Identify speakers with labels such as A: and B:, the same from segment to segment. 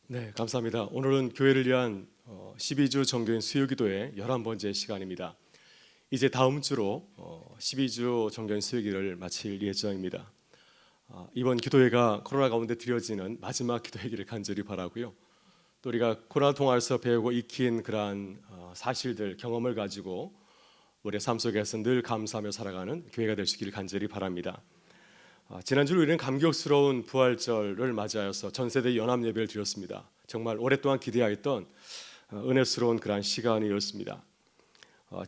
A: 네, 감사합니다. 오늘은 교회를 위한 12주 정교인 수요기도의 11번째 시간입니다. 이제 다음 주로 12주 정교인 수요기를 마칠 예정입니다. 이번 기도회가 코로나 가운데 드려지는 마지막 기도회기를 간절히 바라고요. 또 우리가 코로나 통화에서 배우고 익힌 그러한 사실들, 경험을 가지고 우리의 삶 속에서 늘 감사하며 살아가는 교회가 되시기를 간절히 바랍니다. 지난주 우리는 감격스러운 부활절을 맞이하여서 전세대 연합 예배를 드렸습니다. 정말 오랫동안 기대하였던 은혜스러운 그러한 시간이었습니다.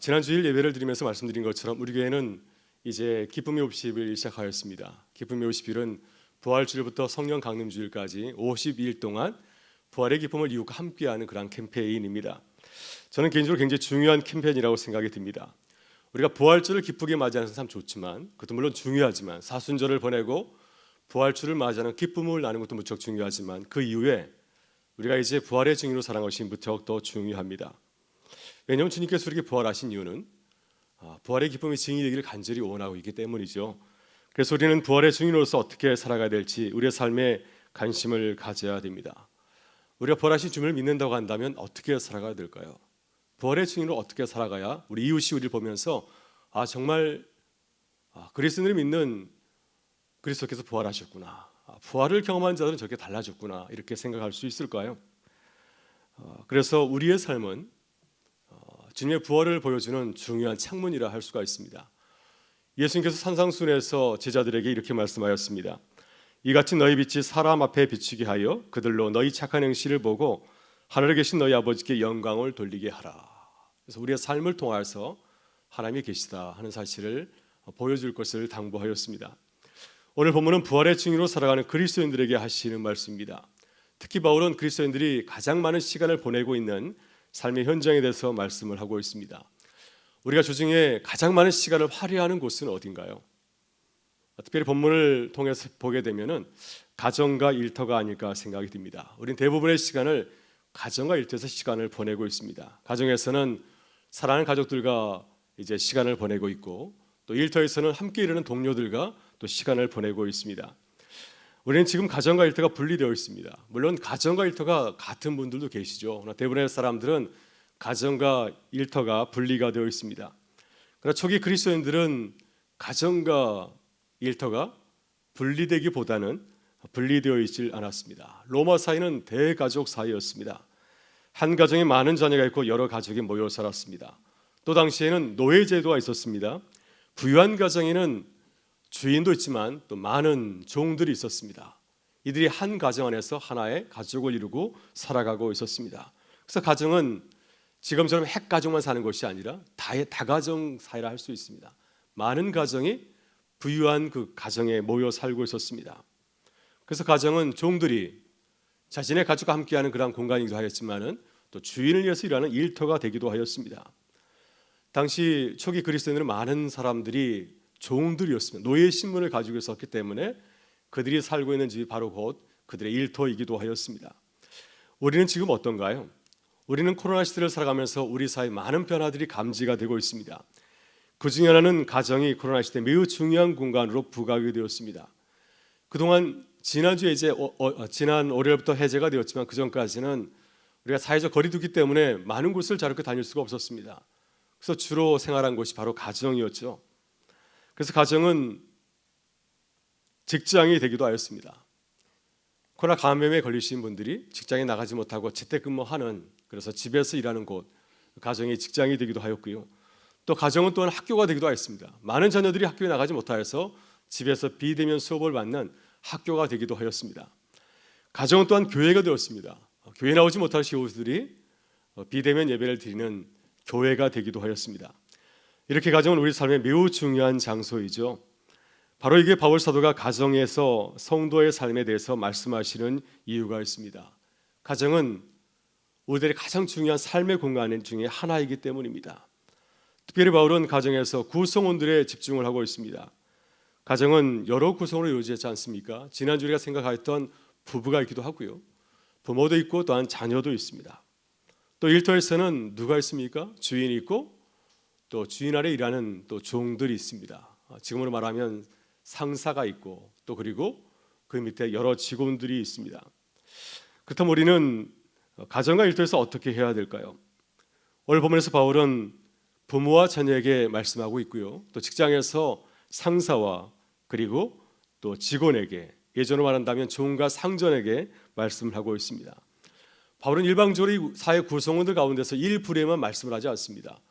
A: 지난 주일 예배를 드리면서 말씀드린 것처럼 우리 교회는 이제 기쁨의 50일 시작하였습니다. 기쁨의 50일은 부활주일부터 성령 강림주일까지 52일 동안 부활의 기쁨을 이웃과 함께하는 그러한 캠페인입니다. 저는 개인적으로 굉장히 중요한 캠페인이라고 생각이 듭니다. 우리가 부활주를 기쁘게 맞이하는 건 참 좋지만, 그것도 물론 중요하지만, 사순절을 보내고 부활주를 맞이하는 기쁨을 나누는 것도 무척 중요하지만, 그 이후에 우리가 이제 부활의 증인으로 살아가는 것이 무척 더 중요합니다. 왜냐하면 주님께서 우리에게 부활하신 이유는 부활의 기쁨이 증인이 되기를 간절히 원하고 있기 때문이죠. 그래서 우리는 부활의 증인으로서 어떻게 살아가야 될지 우리의 삶에 관심을 가져야 됩니다. 우리가 부활하신 주님을 믿는다고 한다면 어떻게 살아가야 될까요? 부활의 증인으로 어떻게 살아가야 우리 이웃이 우리를 보면서 정말 그리스도를 믿는 그리스도께서 부활하셨구나, 부활을 경험한 자들은 저렇게 달라졌구나, 이렇게 생각할 수 있을까요? 그래서 우리의 삶은 주님의 부활을 보여주는 중요한 창문이라 할 수가 있습니다. 예수님께서 산상수훈에서 제자들에게 이렇게 말씀하였습니다. 이같이 너희 빛이 사람 앞에 비추게 하여 그들로 너희 착한 행실을 보고 하늘에 계신 너희 아버지께 영광을 돌리게 하라. 그래서 우리의 삶을 통하여서 하나님이 계시다 하는 사실을 보여줄 것을 당부하였습니다. 오늘 본문은 부활의 증인으로 살아가는 그리스도인들에게 하시는 말씀입니다. 특히 바울은 그리스도인들이 가장 많은 시간을 보내고 있는 삶의 현장에 대해서 말씀을 하고 있습니다. 우리가 주중에 가장 많은 시간을 할애하는 곳은 어딘가요? 특별히 본문을 통해서 보게 되면은 가정과 일터가 아닐까 생각이 듭니다. 우리는 대부분의 시간을 가정과 일터에서 시간을 보내고 있습니다. 가정에서는 사랑하는 가족들과 이제 시간을 보내고 있고, 또 일터에서는 함께 일하는 동료들과 또 시간을 보내고 있습니다. 우리는 지금 가정과 일터가 분리되어 있습니다. 물론 가정과 일터가 같은 분들도 계시죠. 그러나 대부분의 사람들은 가정과 일터가 분리가 되어 있습니다. 그러나 초기 그리스도인들은 가정과 일터가 분리되기보다는 분리되어 있질 않았습니다. 로마 사회는 대가족 사회였습니다. 한 가정에 많은 자녀가 있고 여러 가족이 모여 살았습니다. 또 당시에는 노예제도가 있었습니다. 부유한 가정에는 주인도 있지만 또 많은 종들이 있었습니다. 이들이 한 가정 안에서 하나의 가족을 이루고 살아가고 있었습니다. 그래서 가정은 지금처럼 핵가족만 사는 것이 아니라 다가정 사회라 할 수 있습니다. 많은 가정이 부유한 그 가정에 모여 살고 있었습니다. 그래서 가정은 종들이 자신의 가족과 함께하는 그런 공간이기도 하였지만은 또 주인을 위해서 일하는 일터가 되기도 하였습니다. 당시 초기 그리스도인들은 많은 사람들이 종들이었습니다. 노예 신분을 가지고 있었기 때문에 그들이 살고 있는 집이 바로 곧 그들의 일터이기도 하였습니다. 우리는 지금 어떤가요? 우리는 코로나 시대를 살아가면서 우리 사회 많은 변화들이 감지가 되고 있습니다. 그 중에 하나는 가정이 코로나 시대 매우 중요한 공간으로 부각이 되었습니다. 그동안 지난주에 이제 지난 월요일부터 해제가 되었지만 그 전까지는 우리가 사회적 거리두기 때문에 많은 곳을 자유롭게 다닐 수가 없었습니다. 그래서 주로 생활한 곳이 바로 가정이었죠. 그래서 가정은 직장이 되기도 하였습니다. 코로나 감염에 걸리신 분들이 직장에 나가지 못하고 재택근무하는, 그래서 집에서 일하는 곳, 가정이 직장이 되기도 하였고요. 또 가정은 또한 학교가 되기도 하였습니다. 많은 자녀들이 학교에 나가지 못하여서 집에서 비대면 수업을 받는 학교가 되기도 하였습니다. 가정은 또한 교회가 되었습니다. 교회 나오지 못할 시우들이 비대면 예배를 드리는 교회가 되기도 하였습니다. 이렇게 가정은 우리 삶의 매우 중요한 장소이죠. 바로 이게 바울 사도가 가정에서 성도의 삶에 대해서 말씀하시는 이유가 있습니다. 가정은 우리들의 가장 중요한 삶의 공간 중에 하나이기 때문입니다. 특별히 바울은 가정에서 구성원들에 집중을 하고 있습니다. 가정은 여러 구성으로 이루어지지 않습니까? 지난주 우리가 생각했던 부부가 있기도 하고요, 부모도 있고 또한 자녀도 있습니다. 또 일터에서는 누가 있습니까? 주인이 있고 또 주인 아래 일하는 또 종들이 있습니다. 지금으로 말하면 상사가 있고 또 그리고 그 밑에 여러 직원들이 있습니다. 그렇다면 우리는 가정과 일터에서 어떻게 해야 될까요? 오늘 본문에서 바울은 부모와 자녀에게 말씀하고 있고요. 또 직장에서 상사와 그리고 또 직원에게, 예전으로 말한다면 종과 상전에게 말씀을 하고 있습니다. 바울은 일방적으로 이 사회 구성원들 가운데서 일부에만 말씀을 하지 않습니다.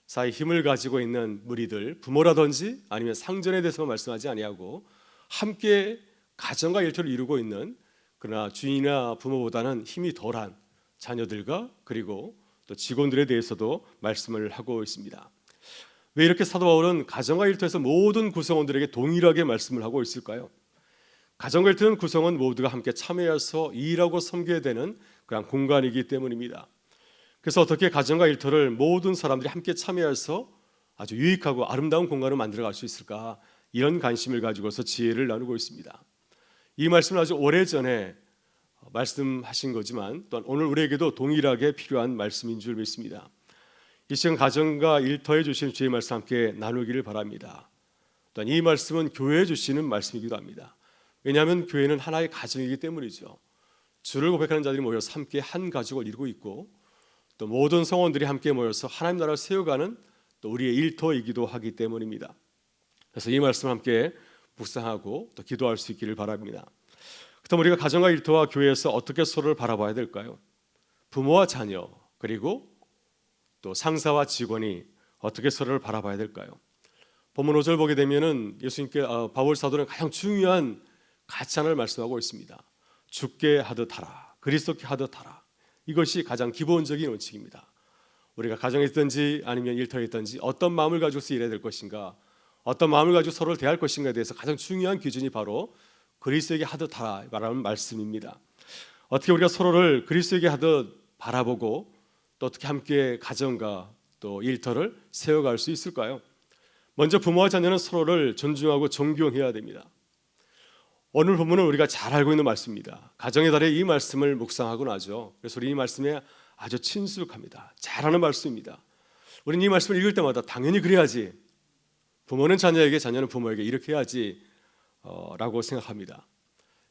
A: 사회 힘을 가지고 있는 무리들, 부모라든지 아니면 상전에 대해서만 말씀하지 아니하고 함께 가정과 일터를 이루고 있는, 그러나 주인이나 부모보다는 힘이 덜한 자녀들과 그리고 또 직원들에 대해서도 말씀을 하고 있습니다. 왜 이렇게 사도 바울은 가정과 일터에서 모든 구성원들에게 동일하게 말씀을 하고 있을까요? 가정과 일터는 구성원 모두가 함께 참여해서 일하고 섬겨야 되는 그런 공간이기 때문입니다. 그래서 어떻게 가정과 일터를 모든 사람들이 함께 참여해서 아주 유익하고 아름다운 공간을 만들어갈 수 있을까, 이런 관심을 가지고서 지혜를 나누고 있습니다. 이 말씀은 아주 오래전에 말씀하신 거지만 또한 오늘 우리에게도 동일하게 필요한 말씀인 줄 믿습니다. 이 시간 가정과 일터에 주시는 주의 말씀 함께 나누기를 바랍니다. 또한 이 말씀은 교회에 주시는 말씀이기도 합니다. 왜냐하면 교회는 하나의 가정이기 때문이죠. 주를 고백하는 자들이 모여서 함께 한 가족을 이루고 있고 또 모든 성원들이 함께 모여서 하나님 나라를 세워가는 또 우리의 일터이기도 하기 때문입니다. 그래서 이 말씀을 함께 묵상하고 또 기도할 수 있기를 바랍니다. 그렇다면 우리가 가정과 일터와 교회에서 어떻게 서로를 바라봐야 될까요? 부모와 자녀 그리고 또 상사와 직원이 어떻게 서로를 바라봐야 될까요? 본문 5절 보게 되면은 예수님께 바울 사도는 가장 중요한 가치 하나를 말씀하고 있습니다. 주께 하듯 하라, 그리스도께 하듯 하라. 이것이 가장 기본적인 원칙입니다. 우리가 가정에 있든지 아니면 일터에 있든지 어떤 마음을 가지고서 일해야 될 것인가, 어떤 마음을 가지고 서로를 대할 것인가에 대해서 가장 중요한 기준이 바로 그리스도에게 하듯 하라 말하는 말씀입니다. 어떻게 우리가 서로를 그리스도에게 하듯 바라보고 또 어떻게 함께 가정과 또 일터를 세워갈 수 있을까요? 먼저 부모와 자녀는 서로를 존중하고 존경해야 됩니다. 오늘 본문은 우리가 잘 알고 있는 말씀입니다. 가정의 달에 이 말씀을 묵상하고 나죠. 그래서 우리 이 말씀에 아주 친숙합니다. 잘 아는 말씀입니다. 우리는 이 말씀을 읽을 때마다 당연히 그래야지, 부모는 자녀에게 자녀는 부모에게 이렇게 해야지 라고 생각합니다.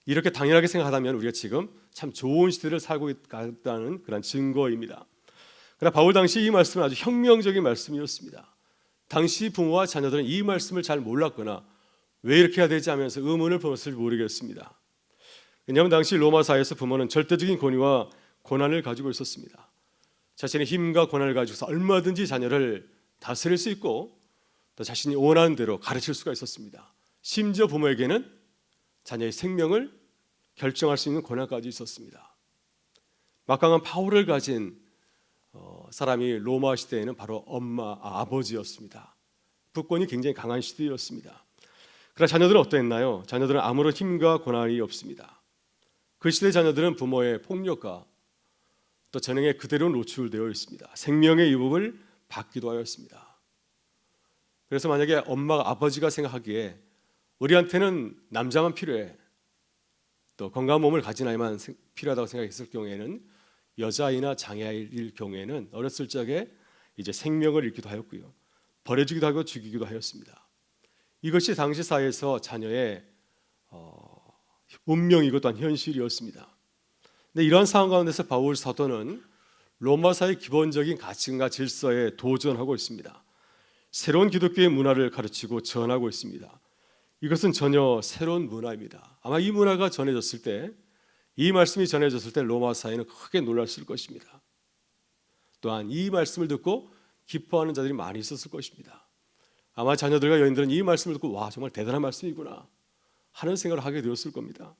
A: 이렇게 당연하게 생각하다면 우리가 지금 참 좋은 시대를 살고 있다는 그런 증거입니다. 그러나 바울 당시 이 말씀은 아주 혁명적인 말씀이었습니다. 당시 부모와 자녀들은 이 말씀을 잘 몰랐거나 왜 이렇게 해야 되지 하면서 의문을 품었을 모르겠습니다. 왜냐하면 당시 로마 사회에서 부모는 절대적인 권위와 권한을 가지고 있었습니다. 자신의 힘과 권한을 가지고서 얼마든지 자녀를 다스릴 수 있고 또 자신이 원하는 대로 가르칠 수가 있었습니다. 심지어 부모에게는 자녀의 생명을 결정할 수 있는 권한까지 있었습니다. 막강한 파워를 가진 사람이 로마 시대에는 바로 아버지였습니다. 부권이 굉장히 강한 시대였습니다. 그러나 자녀들은 어떠했나요? 자녀들은 아무런 힘과 권한이 없습니다. 그 시대 자녀들은 부모의 폭력과 또 전형에 그대로 노출되어 있습니다. 생명의 유혹을 받기도 하였습니다. 그래서 만약에 엄마가 아버지가 생각하기에 우리한테는 남자만 필요해, 또 건강한 몸을 가진 아이만 필요하다고 생각했을 경우에는 여자아이나 장애아이일 경우에는 어렸을 적에 이제 생명을 잃기도 하였고요, 버려지기도 하고 죽이기도 하였습니다. 이것이 당시 사회에서 자녀의 운명이고 또한 현실이었습니다. 근데 이러한 상황 가운데서 바울 사도는 로마 사회의 기본적인 가치관과 질서에 도전하고 있습니다. 새로운 기독교의 문화를 가르치고 전하고 있습니다. 이것은 전혀 새로운 문화입니다. 아마 이 문화가 전해졌을 때, 이 말씀이 전해졌을 때 로마 사회는 크게 놀랐을 것입니다. 또한 이 말씀을 듣고 기뻐하는 자들이 많이 있었을 것입니다. 아마 자녀들과 여인들은 이 말씀을 듣고 와, 정말 대단한 말씀이구나 하는 생각을 하게 되었을 겁니다.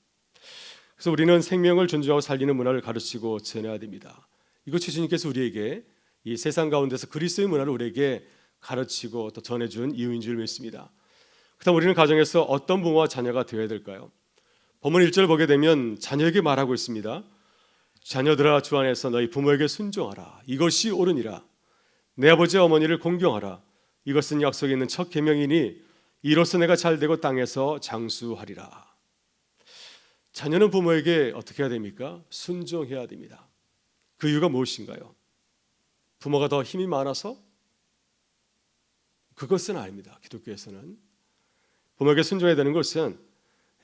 A: 그래서 우리는 생명을 존중하고 살리는 문화를 가르치고 전해야 됩니다. 이것이 주님께서 우리에게 이 세상 가운데서 그리스도의 문화를 우리에게 가르치고 또 전해준 이유인 줄 믿습니다. 그렇다면 우리는 가정에서 어떤 부모와 자녀가 되어야 될까요? 본문 1절 보게 되면 자녀에게 말하고 있습니다. 자녀들아, 주 안에서 너희 부모에게 순종하라. 이것이 옳으니라. 내 아버지와 어머니를 공경하라. 이것은 약속에 있는 첫 계명이니 이로써 내가 잘되고 땅에서 장수하리라. 자녀는 부모에게 어떻게 해야 됩니까? 순종해야 됩니다. 그 이유가 무엇인가요? 부모가 더 힘이 많아서? 그것은 아닙니다. 기독교에서는 부모에게 순종해야 되는 것은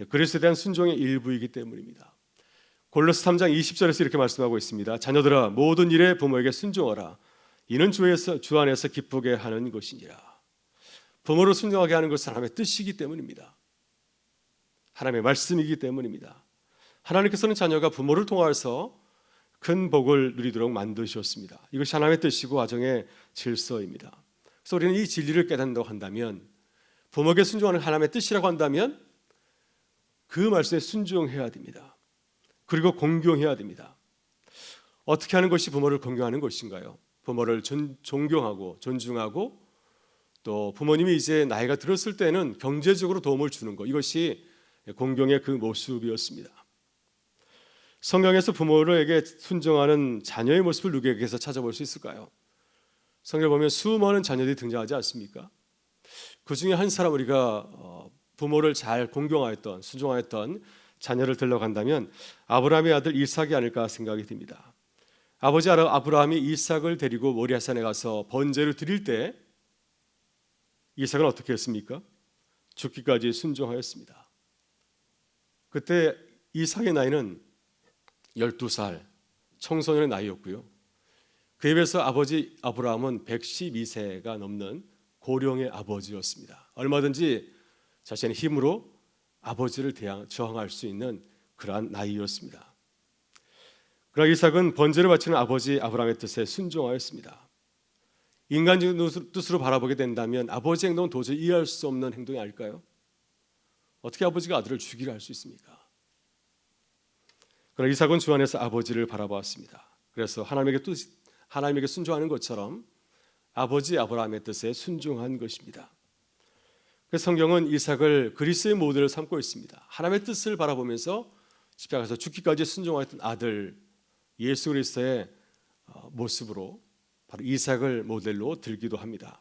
A: 그리스도에 대한 순종의 일부이기 때문입니다. 골로새 3장 20절에서 이렇게 말씀하고 있습니다. 자녀들아 모든 일에 부모에게 순종하라. 이는 주 안에서 기쁘게 하는 것이니라. 부모를 순종하게 하는 것은 하나님의 뜻이기 때문입니다. 하나님의 말씀이기 때문입니다. 하나님께서는 자녀가 부모를 통해서 큰 복을 누리도록 만드셨습니다. 이것이 하나님의 뜻이고 가정의 질서입니다. 그래서 우리는 이 진리를 깨닫는다고 한다면, 부모에게 순종하는 하나님의 뜻이라고 한다면 그 말씀에 순종해야 됩니다. 그리고 공경해야 됩니다. 어떻게 하는 것이 부모를 공경하는 것인가요? 부모를 존경하고 존중하고, 또 부모님이 이제 나이가 들었을 때는 경제적으로 도움을 주는 것, 이것이 공경의 그 모습이었습니다. 성경에서 부모에게 순종하는 자녀의 모습을 누구에게서 찾아볼 수 있을까요? 성경을 보면 수많은 자녀들이 등장하지 않습니까? 그 중에 한 사람, 우리가 부모를 잘 공경하였던, 순종하였던 자녀를 들러간다면 아브라함의 아들 이삭이 아닐까 생각이 듭니다. 아버지 아브라함이 이삭을 데리고 모리아산에 가서 번제를 드릴 때 이삭은 어떻게 했습니까? 죽기까지 순종하였습니다. 그때 이삭의 나이는 12살, 청소년의 나이였고요. 그에 비해서 아버지 아브라함은 112세가 넘는 고령의 아버지였습니다. 얼마든지 자신의 힘으로 아버지를 저항할 수 있는 그러한 나이였습니다. 그러나 이삭은 번제를 바치는 아버지 아브라함의 뜻에 순종하였습니다. 인간적인 뜻으로 바라보게 된다면 아버지의 행동은 도저히 이해할 수 없는 행동이 아닐까요? 어떻게 아버지가 아들을 죽이려 할 수 있습니까? 그러나 이삭은 주 안에서 아버지를 바라보았습니다. 그래서 하나님에게 순종하는 것처럼 아버지 아브라함의 뜻에 순종한 것입니다. 그래서 성경은 이삭을 그리스도의 모델을 삼고 있습니다. 하나님의 뜻을 바라보면서 십자가에서 죽기까지 순종하였던 아들 예수 그리스도의 모습으로 바로 이삭을 모델로 들기도 합니다.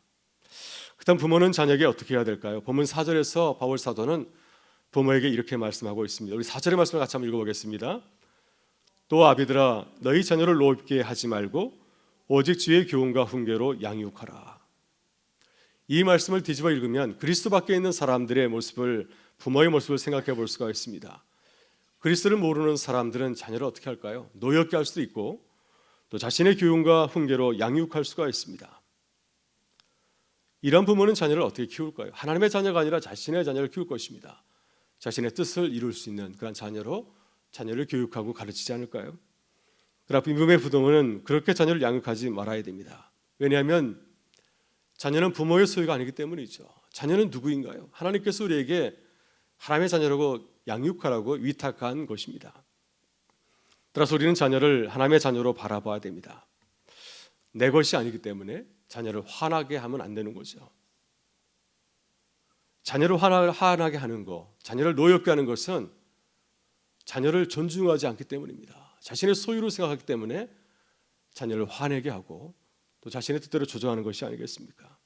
A: 그다음 부모는 자녀에게 어떻게 해야 될까요? 본문 4절에서 바울 사도는 부모에게 이렇게 말씀하고 있습니다. 우리 4절의 말씀을 같이 한번 읽어보겠습니다. 또 아비들아 너희 자녀를 노엽게 하지 말고 오직 주의 교훈과 훈계로 양육하라. 이 말씀을 뒤집어 읽으면 그리스도 밖에 있는 사람들의 모습을, 부모의 모습을 생각해 볼 수가 있습니다. 그리스도를 모르는 사람들은 자녀를 어떻게 할까요? 노엽게 할 수도 있고 또 자신의 교훈과 훈계로 양육할 수가 있습니다. 이런 부모는 자녀를 어떻게 키울까요? 하나님의 자녀가 아니라 자신의 자녀를 키울 것입니다. 자신의 뜻을 이룰 수 있는 그런 자녀로 자녀를 교육하고 가르치지 않을까요? 그러나 믿음의 부모는 그렇게 자녀를 양육하지 말아야 됩니다. 왜냐하면 자녀는 부모의 소유가 아니기 때문이죠. 자녀는 누구인가요? 하나님께서 우리에게 하나님의 자녀라고 양육하라고 위탁한 것입니다. 따라서 우리는 자녀를 하나님의 자녀로 바라봐야 됩니다. 내 것이 아니기 때문에 자녀를 화나게 하면 안 되는 거죠. 자녀를 화나게 하는 것, 자녀를 노엽게 하는 것은 자녀를 존중하지 않기 때문입니다. 자신의 소유로 생각하기 때문에 자녀를 화내게 하고 또 자신의 뜻대로 조정하는 것이 아니겠습니까?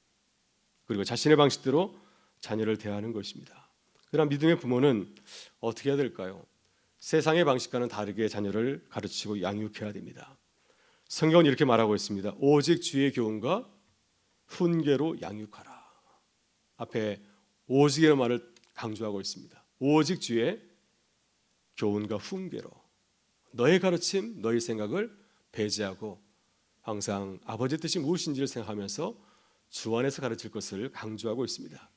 A: 그리고 자신의 방식대로 자녀를 대하는 것입니다. 그러나 믿음의 부모는 어떻게 해야 될까요? 세상의 방식과는 다르게 자녀를 가르치고 양육해야 됩니다. 성경은 이렇게 말하고 있습니다. 오직 주의 교훈과 훈계로 양육하라. 앞에 오직이라는 말을 강조하고 있습니다. 오직 주의 교훈과 훈계로, 너의 가르침, 너의 생각을 배제하고 항상 아버지의 뜻이 무엇인지를 생각하면서 주 안에서 가르칠 것을 강조하고 있습니다.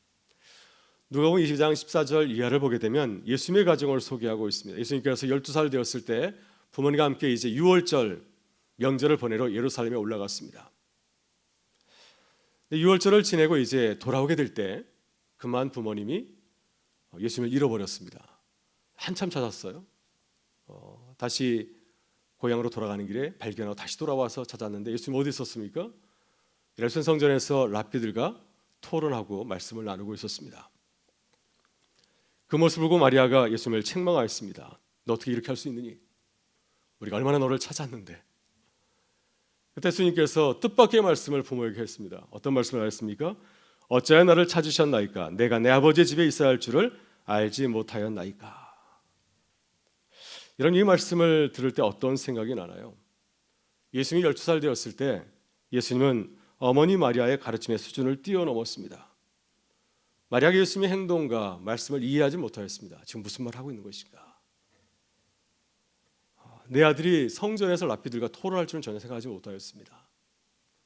A: 누가복음 20장 14절 이하를 보게 되면 예수님의 가정을 소개하고 있습니다. 예수님께서 12살 되었을 때 부모님과 함께 이제 유월절 명절을 보내러 예루살렘에 올라갔습니다. 6월절을 지내고 이제 돌아오게 될 때 그만 부모님이 예수님을 잃어버렸습니다. 한참 찾았어요. 다시 고향으로 돌아가는 길에 발견하고 다시 돌아와서 찾았는데 예수님 어디 있었습니까? 예루살렘 성전에서 랍비들과 토론하고 말씀을 나누고 있었습니다. 그 모습을 보고 마리아가 예수님을 책망하였습니다. 너 어떻게 이렇게 할 수 있느니? 우리가 얼마나 너를 찾았는데. 그때 예수님께서 뜻밖의 말씀을 부모에게 했습니다. 어떤 말씀을 하셨습니까? 어찌하여 나를 찾으셨나이까? 내가 내 아버지의 집에 있어야 할 줄을 알지 못하였나이까? 이런 이 말씀을 들을 때 어떤 생각이 나나요? 예수님이 12살 되었을 때 예수님은 어머니 마리아의 가르침의 수준을 뛰어넘었습니다. 마리아가 예수님의 행동과 말씀을 이해하지 못하였습니다. 지금 무슨 말을 하고 있는 것인가? 내 아들이 성전에서 랍비들과 토론할 줄은 전혀 생각하지 못하였습니다.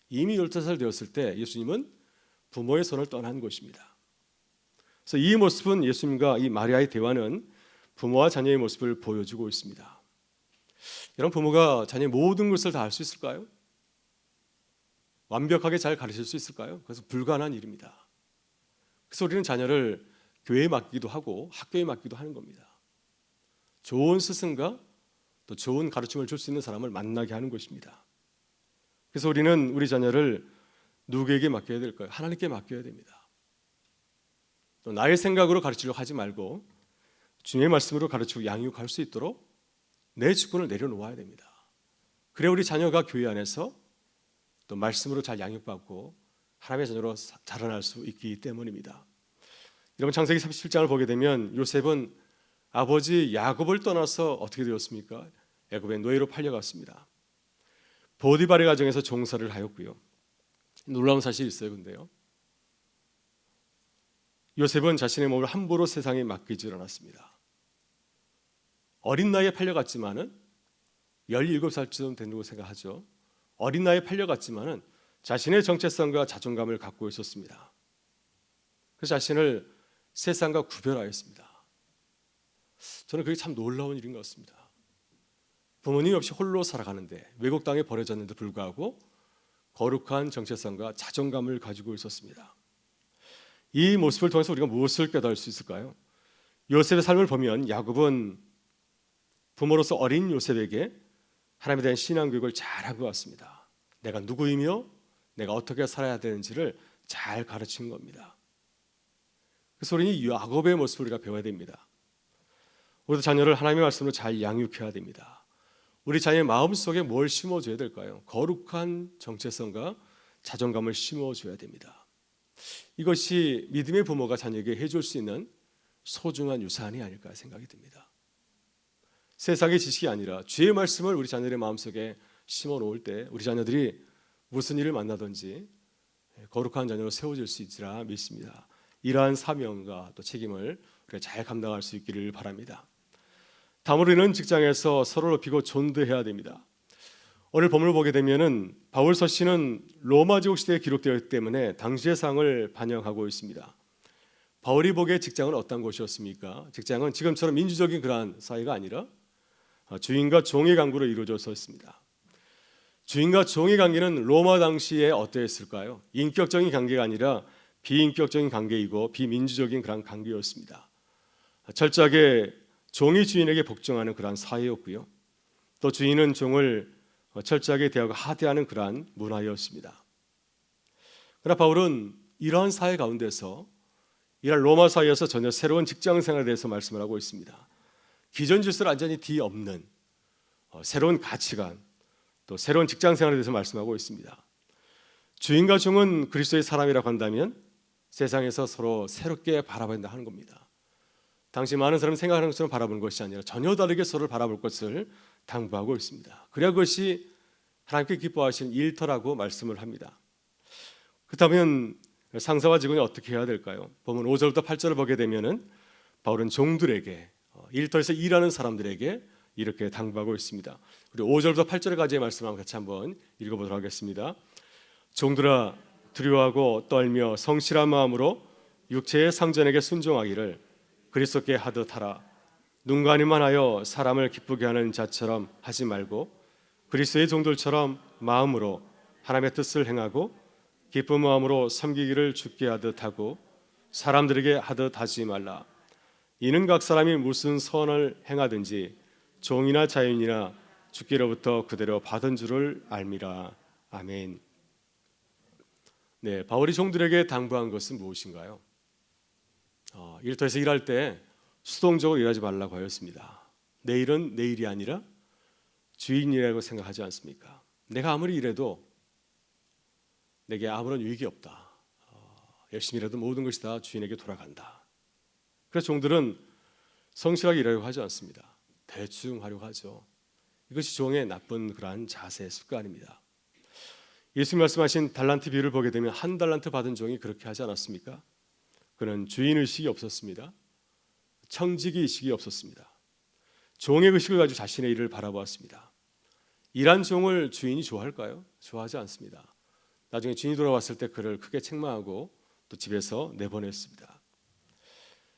A: 이미 12살 되었을 때 예수님은 부모의 손을 떠난 것입니다. 그래서 이 모습은 예수님과 이 마리아의 대화는 부모와 자녀의 모습을 보여주고 있습니다. 여러분, 부모가 자녀의 모든 것을 다 알 수 있을까요? 완벽하게 잘 가르칠 수 있을까요? 그래서 불가능한 일입니다. 그래서 우리는 자녀를 교회에 맡기도 하고 학교에 맡기도 하는 겁니다. 좋은 스승과 또 좋은 가르침을 줄 수 있는 사람을 만나게 하는 것입니다. 그래서 우리는 우리 자녀를 누구에게 맡겨야 될까요? 하나님께 맡겨야 됩니다. 또 나의 생각으로 가르치려고 하지 말고 주님의 말씀으로 가르치고 양육할 수 있도록 내 주권을 내려놓아야 됩니다. 그래야 우리 자녀가 교회 안에서 또 말씀으로 잘 양육받고 하나님의 자녀로 자라날 수 있기 때문입니다. 여러분, 창세기 37장을 보게 되면 요셉은 아버지 야곱을 떠나서 어떻게 되었습니까? 애굽의 노예로 팔려갔습니다. 보디발의 가정에서 종사를 하였고요. 놀라운 사실이 있어요. 근데요, 요셉은 자신의 몸을 함부로 세상에 맡기지 않았습니다. 어린 나이에 팔려갔지만은 17살쯤 된다고 생각하죠. 어린 나이에 팔려갔지만은 자신의 정체성과 자존감을 갖고 있었습니다. 그래서 자신을 세상과 구별하였습니다. 저는 그게 참 놀라운 일인 것 같습니다. 부모님 없이 홀로 살아가는데 외국 땅에 버려졌는데 불구하고 거룩한 정체성과 자존감을 가지고 있었습니다. 이 모습을 통해서 우리가 무엇을 깨달을 수 있을까요? 요셉의 삶을 보면 야곱은 부모로서 어린 요셉에게 하나님에 대한 신앙교육을 잘한 것 같습니다. 내가 누구이며 내가 어떻게 살아야 되는지를 잘 가르친 겁니다. 그래서 우리는 이 야곱의 모습을 우리가 배워야 됩니다. 우리도 자녀를 하나님의 말씀으로 잘 양육해야 됩니다. 우리 자녀의 마음속에 뭘 심어줘야 될까요? 거룩한 정체성과 자존감을 심어줘야 됩니다. 이것이 믿음의 부모가 자녀에게 해줄 수 있는 소중한 유산이 아닐까 생각이 듭니다. 세상의 지식이 아니라 주의 말씀을 우리 자녀의 마음속에 심어놓을 때 우리 자녀들이 무슨 일을 만나든지 거룩한 자녀로 세워질 수 있으리라 믿습니다. 이러한 사명과 또 책임을 우리가 잘 감당할 수 있기를 바랍니다. 다음으로 우리는 직장에서 서로를 높이고 존대해야 됩니다. 오늘 본문을 보게 되면은 바울 서신은 로마 제국 시대에 기록되었기 때문에 당시의 상을 반영하고 있습니다. 바울이 보기에 직장은 어떤 곳이었습니까? 직장은 지금처럼 민주적인 그러한 사회가 아니라 주인과 종의 관계로 이루어져 있습니다. 주인과 종의 관계는 로마 당시에 어떠했을까요? 인격적인 관계가 아니라 비인격적인 관계이고 비민주적인 그런 관계였습니다. 철저하게 종이 주인에게 복종하는 그러한 사회였고요. 또 주인은 종을 철저하게 대하고 하대하는 그러한 문화였습니다. 그러나 바울은 이러한 사회 가운데서 이런 로마 사회에서 전혀 새로운 직장 생활에 대해서 말씀을 하고 있습니다. 기존 질서를 완전히 뒤엎는 새로운 가치관, 또 새로운 직장 생활에 대해서 말씀하고 있습니다. 주인과 종은 그리스도의 사람이라고 한다면 세상에서 서로 새롭게 바라봐야 한다 하는 겁니다. 당시 많은 사람이 생각하는 것처럼 바라보는 것이 아니라 전혀 다르게 서로를 바라볼 것을 당부하고 있습니다. 그래야 그것이 하나님께 기뻐하시는 일터라고 말씀을 합니다. 그렇다면 상사와 직원이 어떻게 해야 될까요? 보면 5절부터 8절을 보게 되면은 바울은 종들에게 일터에서 일하는 사람들에게 이렇게 당부하고 있습니다. 우리 5절부터 8절까지의 말씀을 같이 한번 읽어보도록 하겠습니다. 종들아, 두려워하고 떨며 성실한 마음으로 육체의 상전에게 순종하기를 그리스도께 하듯 하라. 눈가림만 하여 사람을 기쁘게 하는 자처럼 하지 말고 그리스도의 종들처럼 마음으로 하나님의 뜻을 행하고 기쁜 마음으로 섬기기를 주께 하듯 하고 사람들에게 하듯 하지 말라. 이는 각 사람이 무슨 선을 행하든지 종이나 자유인이나 주께로부터 그대로 받은 줄을 알미라. 아멘. 네, 바울이 종들에게 당부한 것은 무엇인가요? 일터에서 일할 때 수동적으로 일하지 말라고 하였습니다. 내일은 내일이 아니라 주인이라고 생각하지 않습니까? 내가 아무리 일해도 내게 아무런 유익이 없다. 열심히 일해도 모든 것이 다 주인에게 돌아간다. 그래서 종들은 성실하게 일하려고 하지 않습니다. 대충 하려고 하죠. 이것이 종의 나쁜 그러한 자세, 습관입니다. 예수님 말씀하신 달란트 비유를 보게 되면 한 달란트 받은 종이 그렇게 하지 않았습니까? 그는 주인의식이 없었습니다. 청지기의식이 없었습니다. 종의 의식을 가지고 자신의 일을 바라보았습니다. 일한 종을 주인이 좋아할까요? 좋아하지 않습니다. 나중에 주인이 돌아왔을 때 그를 크게 책망하고 또 집에서 내보냈습니다.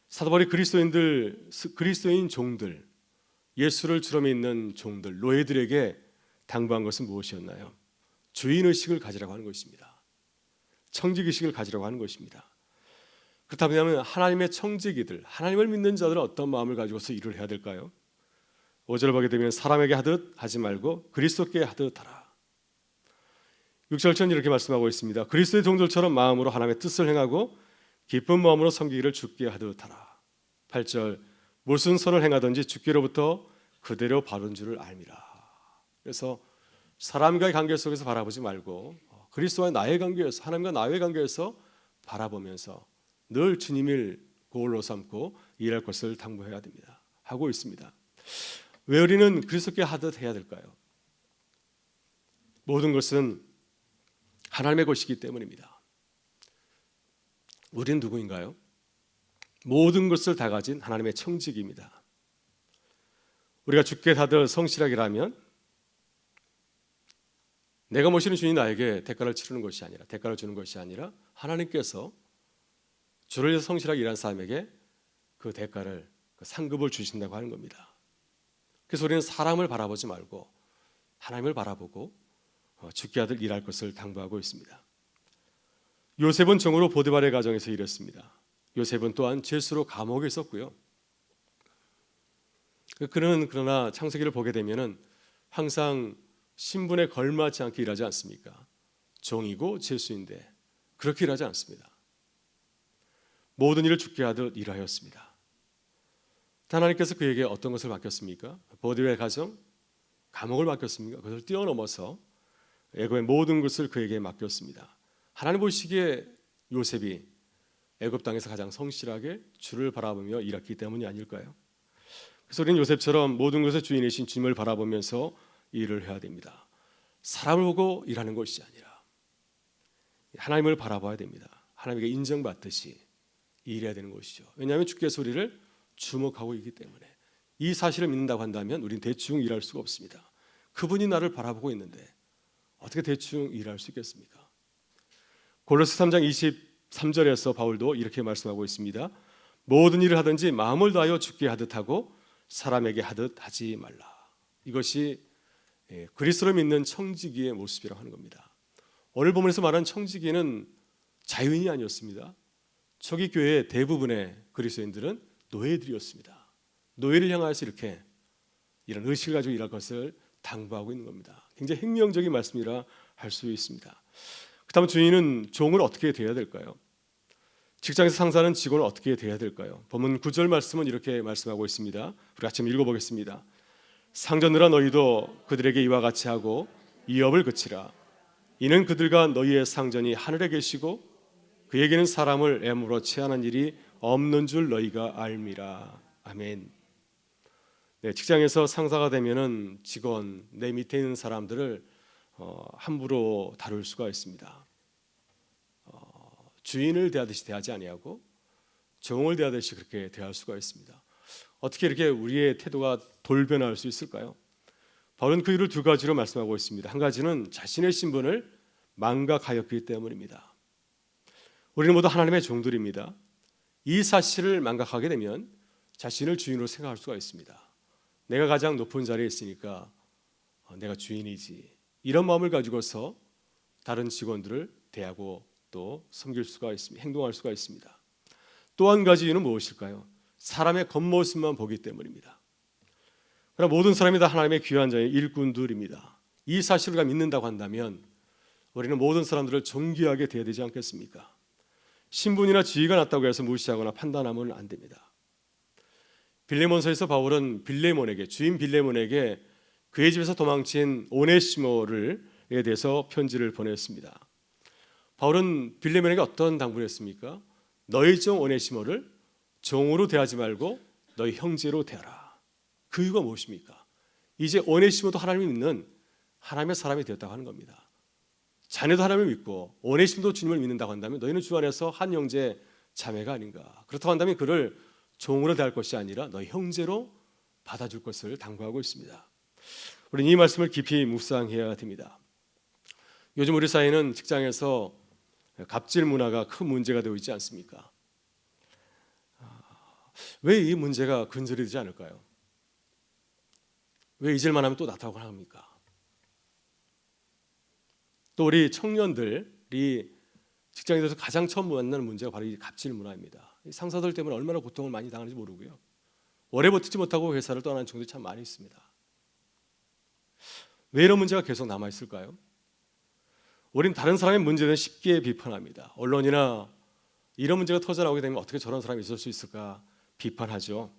A: 사도 바울이 그리스도인 종들, 예수를 주로 믿는 종들, 노예들에게 당부한 것은 무엇이었나요? 주인의식을 가지라고 하는 것입니다. 청지기식을 가지라고 하는 것입니다. 그렇다면 하나님의 청지기들, 하나님을 믿는 자들은 어떤 마음을 가지고서 일을 해야 될까요? 5절을 보게 되면 사람에게 하듯 하지 말고 그리스도께 하듯 하라. 6절처럼 이렇게 말씀하고 있습니다. 그리스도의 종들처럼 마음으로 하나님의 뜻을 행하고 기쁜 마음으로 섬기기를 주께 하듯 하라. 8절 무슨 선을 행하든지 주께로부터 그대로 받은 줄을 알미라. 그래서 사람과의 관계 속에서 바라보지 말고 그리스도와 나의 관계에서, 하나님과 나의 관계에서 바라보면서 늘 주님을 고울로 삼고 일할 것을 당부해야 됩니다. 하고 있습니다. 왜 우리는 그리스도께 하듯 해야 될까요? 모든 것은 하나님의 것이기 때문입니다. 우리는 누구인가요? 모든 것을 다 가진 하나님의 청지기입니다. 우리가 주께 다들 성실하게라면 내가 모시는 주인이 나에게 대가를 치르는 것이 아니라, 대가를 주는 것이 아니라 하나님께서 주를 위해서 성실하게 일한 사람에게 그 대가를, 그 상급을 주신다고 하는 겁니다. 그래서 우리는 사람을 바라보지 말고 하나님을 바라보고 주께 하듯 일할 것을 당부하고 있습니다. 요셉은 종으로 보디발의 가정에서 일했습니다. 요셉은 또한 죄수로 감옥에 있었고요. 그는 그러나 창세기를 보게 되면은 항상 신분에 걸맞지 않게 일하지 않습니까? 종이고 죄수인데 그렇게 일하지 않습니다. 모든 일을 주께 하듯 일하였습니다. 하나님께서 그에게 어떤 것을 맡겼습니까? 보디발의 가정, 감옥을 맡겼습니까? 그것을 뛰어넘어서 애굽의 모든 것을 그에게 맡겼습니다. 하나님 보시기에 요셉이 애굽 땅에서 가장 성실하게 주를 바라보며 일했기 때문이 아닐까요? 그래서 우리는 요셉처럼 모든 것의 주인이신 주님을 바라보면서 일을 해야 됩니다. 사람을 보고 일하는 것이 아니라 하나님을 바라봐야 됩니다. 하나님에게 인정받듯이 일해야 되는 것이죠. 왜냐하면 주께서 우리를 주목하고 있기 때문에. 이 사실을 믿는다고 한다면 우리는 대충 일할 수가 없습니다. 그분이 나를 바라보고 있는데 어떻게 대충 일할 수 있겠습니까? 골로새 3장 23절에서 바울도 이렇게 말씀하고 있습니다. 모든 일을 하든지 마음을 다하여 주께 하듯 하고 사람에게 하듯 하지 말라. 이것이 그리스도를 믿는 청지기의 모습이라고 하는 겁니다. 오늘 본문에서 말하는 청지기는 자유인이 아니었습니다. 초기 교회의 대부분의 그리스도인들은 노예들이었습니다. 노예를 향하여서 이렇게 이런 의식을 가지고 일할 것을 당부하고 있는 겁니다. 굉장히 혁명적인 말씀이라 할 수 있습니다. 그렇다면 주인은 종을 어떻게 대해야 될까요? 직장에서 상사는 직원을 어떻게 대해야 될까요? 본문 9절 말씀은 이렇게 말씀하고 있습니다. 우리 같이 읽어보겠습니다. 상전들아 너희도 그들에게 이와 같이 하고 이업을 그치라. 이는 그들과 너희의 상전이 하늘에 계시고 그에게는 사람을 애물어 체하는 일이 없는 줄 너희가 알미라. 아멘. 네, 직장에서 상사가 되면은 직원, 내 밑에 있는 사람들을 함부로 다룰 수가 있습니다. 주인을 대하듯이 대하지 아니하고 종을 대하듯이 그렇게 대할 수가 있습니다. 어떻게 이렇게 우리의 태도가 돌변할 수 있을까요? 바울은 그 이유를 두 가지로 말씀하고 있습니다. 한 가지는 자신의 신분을 망각하였기 때문입니다. 우리는 모두 하나님의 종들입니다. 이 사실을 망각하게 되면 자신을 주인으로 생각할 수가 있습니다. 내가 가장 높은 자리에 있으니까 내가 주인이지, 이런 마음을 가지고서 다른 직원들을 대하고 또 섬길 수가 있습니다. 행동할 수가 있습니다. 또 한 가지 이유는 무엇일까요? 사람의 겉모습만 보기 때문입니다. 그러나 모든 사람이 다 하나님의 귀한 자의 일꾼들입니다. 이 사실을 믿는다고 한다면 우리는 모든 사람들을 존귀하게 대해야 되지 않겠습니까? 신분이나 지위가 낮다고 해서 무시하거나 판단하면 안 됩니다. 빌레몬서에서 바울은 주인 빌레몬에게 그의 집에서 도망친 오네시모에 대해서 편지를 보냈습니다. 바울은 빌레몬에게 어떤 당부를 했습니까? 너희 종 오네시모를 종으로 대하지 말고 너희 형제로 대하라. 그 이유가 무엇입니까? 이제 오네시모도 하나님을 믿는 하나님의 사람이 되었다고 하는 겁니다. 자네도 하나님을 믿고 오네시모도 주님을 믿는다고 한다면 너희는 주 안에서 한 형제 자매가 아닌가. 그렇다고 한다면 그를 종으로 대할 것이 아니라 너희 형제로 받아줄 것을 당부하고 있습니다. 우리는 이 말씀을 깊이 묵상해야 됩니다. 요즘 우리 사회는 직장에서 갑질 문화가 큰 문제가 되고 있지 않습니까? 왜 이 문제가 근절이 되지 않을까요? 왜 잊을만 하면 또 나타나고 합니까? 또 우리 청년들이 직장에 대해서 가장 처음 만나는 문제가 바로 이 갑질 문화입니다. 상사들 때문에 얼마나 고통을 많이 당하는지 모르고요. 오래 버티지 못하고 회사를 떠나는 친구들이 참 많이 있습니다. 왜 이런 문제가 계속 남아 있을까요? 우린 다른 사람의 문제는 쉽게 비판합니다. 언론이나 이런 문제가 터져나오게 되면 어떻게 저런 사람이 있을 수 있을까 비판하죠.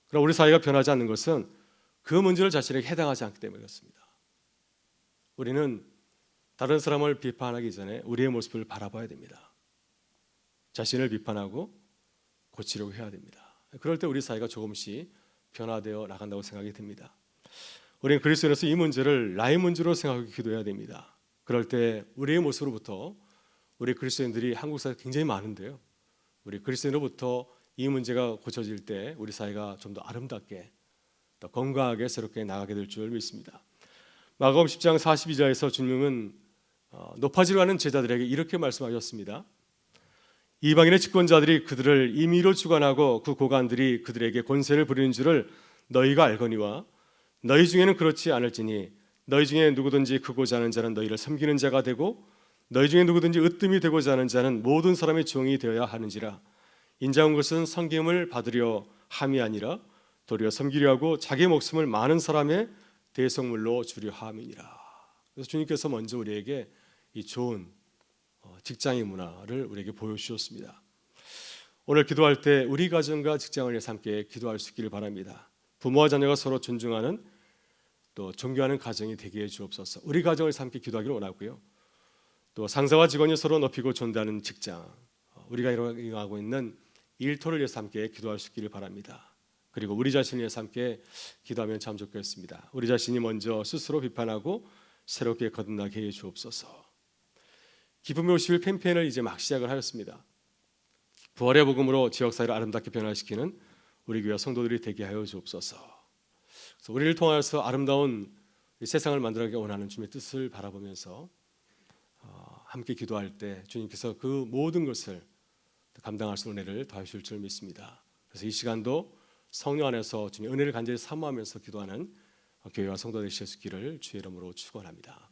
A: 그러나 우리 사회가 변하지 않는 것은 그 문제를 자신에게 해당하지 않기 때문에 그렇습니다. 우리는 다른 사람을 비판하기 전에 우리의 모습을 바라봐야 됩니다. 자신을 비판하고 고치려고 해야 됩니다. 그럴 때 우리 사회가 조금씩 변화되어 나간다고 생각이 듭니다. 우리는 그리스도인으로서 이 문제를 나의 문제로 생각하고 기도해야 됩니다. 그럴 때 우리의 모습으로부터 우리 그리스도인들이 한국 사회에 굉장히 많은데요. 우리 그리스도인으로부터 이 문제가 고쳐질 때 우리 사회가 좀 더 아름답게 더 건강하게 새롭게 나가게 될 줄 믿습니다. 마가복음 10장 42절에서 주님은 높아지려 하는 제자들에게 이렇게 말씀하셨습니다. 이방인의 집권자들이 그들을 임의로 주관하고 그 고관들이 그들에게 권세를 부리는 줄을 너희가 알거니와 너희 중에는 그렇지 않을지니 너희 중에 누구든지 크고자 하는 자는 너희를 섬기는 자가 되고 너희 중에 누구든지 으뜸이 되고자 하는 자는 모든 사람의 종이 되어야 하는지라. 인자 온 것은 섬김을 받으려 함이 아니라 도리어 섬기려 하고 자기 목숨을 많은 사람의 대속물로 주려 함이니라. 그래서 주님께서 먼저 우리에게 이 좋은 직장의 문화를 우리에게 보여주셨습니다. 오늘 기도할 때 우리 가정과 직장을 위해서 함께 기도할 수 있기를 바랍니다. 부모와 자녀가 서로 존중하는 또 존경하는 가정이 되게 해 주옵소서. 우리 가정을 함께 기도하기를 원하고요. 또 상사와 직원이 서로 높이고 존대하는 직장, 우리가 이루어가고 있는 일터를 위해서 함께 기도할 수 있기를 바랍니다. 그리고 우리 자신을 위해서 함께 기도하면 참 좋겠습니다. 우리 자신이 먼저 스스로 비판하고 새롭게 거듭나게 해 주옵소서. 기쁨의 50일 캠페인을 이제 막 시작을 하였습니다. 부활의 복음으로 지역사회를 아름답게 변화시키는 우리 교회 성도들이 되게 하여 주옵소서. 그래서 우리를 통하여서 아름다운 이 세상을 만들어가기 원하는 주님의 뜻을 바라보면서 함께 기도할 때 주님께서 그 모든 것을 감당할 수 있는 은혜를 더하실 줄 믿습니다. 그래서 이 시간도 성령 안에서 주님의 은혜를 간절히 사모하면서 기도하는 교회와 성도 되실 수 있기를 주의 이름으로 축원합니다.